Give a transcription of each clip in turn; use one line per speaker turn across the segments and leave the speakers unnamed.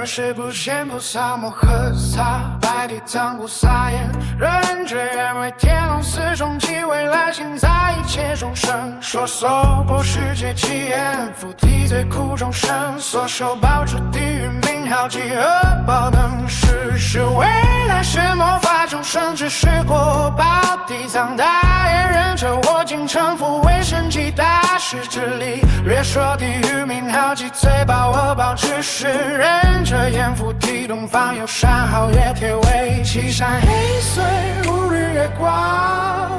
视不见菩萨摩诃萨，白地藏菩萨言：人觉愿为天龙四重气，未来现在一切众生，说娑婆世界起源，菩提最苦众生，所受报出地狱名号及恶报等事，是未来是魔法众生，只是果报。地藏大言忍者，我今成佛为神迹大师之力，略说地狱名号及罪报恶报之事。忍者言菩提东方有山皓月铁围，岐山黑水如日月光，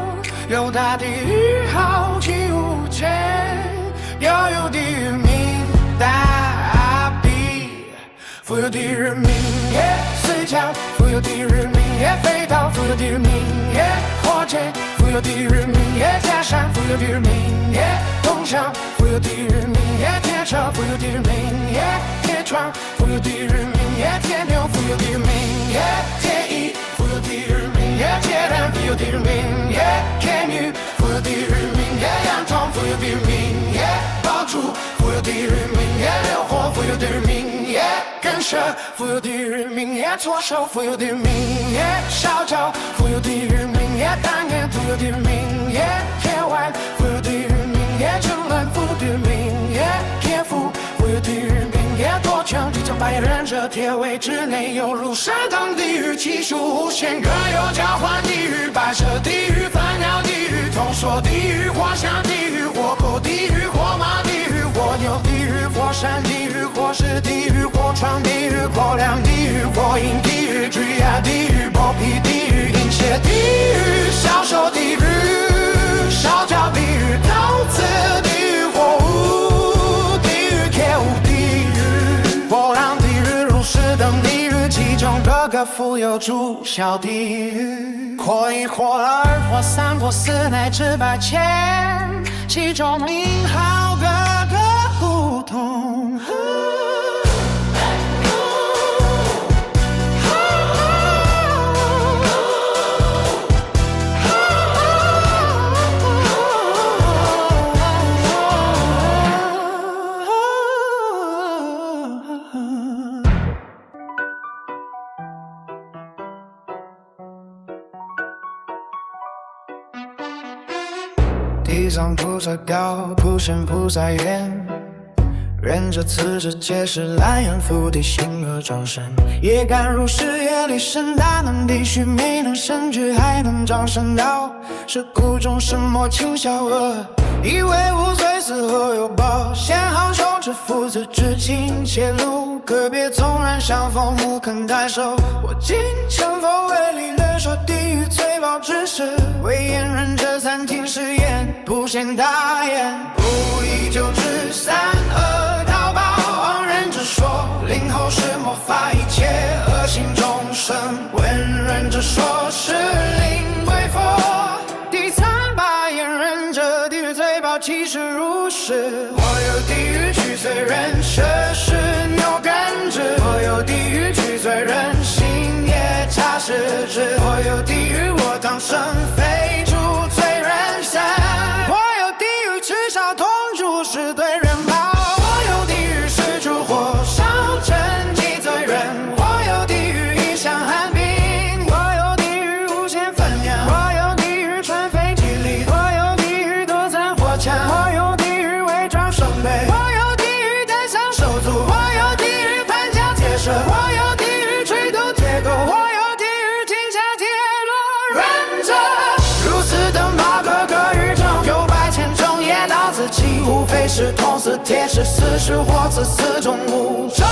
有大地狱号及无间，又有地狱名大比，复有地狱名也随教，复有地狱名也飞刀，复有地狱名也火箭，复有地狱名也假山，复有地狱名也铜墙，复有地狱名也铁车，复有地狱名也铁窗，复有地狱名也铁牛，复有地狱名也铁衣，复有地狱名也铁蛋，复有地狱名也铁女，复有地狱名也洋葱，复有地狱名也爆竹，复有地狱名也流火，复有地狱名也更蛇，复有地狱名也左手，复有地狱名也烧焦，复有地狱名也单眼，复有地狱名也铁腕，复有地狱名也正人，复有地狱名也铁斧，复有地狱名也多强，地藏八眼忍者铁围之内，有如山堂地狱，气数无限，各有交换地狱，白蛇地狱，翻鸟地狱，通缩地狱，火象地狱，火狗地狱，火马地狱，火牛地狱，火山地狱，火石地狱，火床地狱，火梁地狱，火影地狱，巨牙地狱，剥皮地狱，阴血地狱，小手地狱，烧焦地狱，刀子地狱，火舞地狱，铁舞地狱，波浪地狱，如是等地狱，其中各个复有诸小地狱，火一、火二、火三、火四乃至百千，其中名号各个不同。地藏菩萨告，普贤菩萨言：忍者此者皆是蓝眼菩提心而招生，也敢如是业力深大，能必须没能生具，还能长生道。是苦众生莫轻小恶，以为无罪死后有报。先好修持父子之情，切路个别纵然相逢，无肯太守。我今成佛为力，略说地狱罪报之事，为言忍者三听誓言，不嫌大言，不以救治三恶道报。望忍者说，令后世莫发一切恶行众生，闻忍者说是令归佛。地藏八眼忍者，地狱罪报其实如是，我有地狱去罪人，舍是牛根之，我有地狱去罪人，心也差失之，我有地狱我当生非主罪人身，我有地狱至少同主是对人报，我有地狱是主火烧成祭罪人，我有地狱一向寒冰，我有地狱无限分量，我有地狱传非吉利，我有地狱多残火墙，我有地狱伪装圣杯，我有地狱单向手足，我有地狱盘脚铁蛇，我有地狱吹毒铁钩，我有地狱停下铁轮忍者，如此等报各个狱中，有百千种业道自弃，无非是同死铁石，四是火刺四种无中。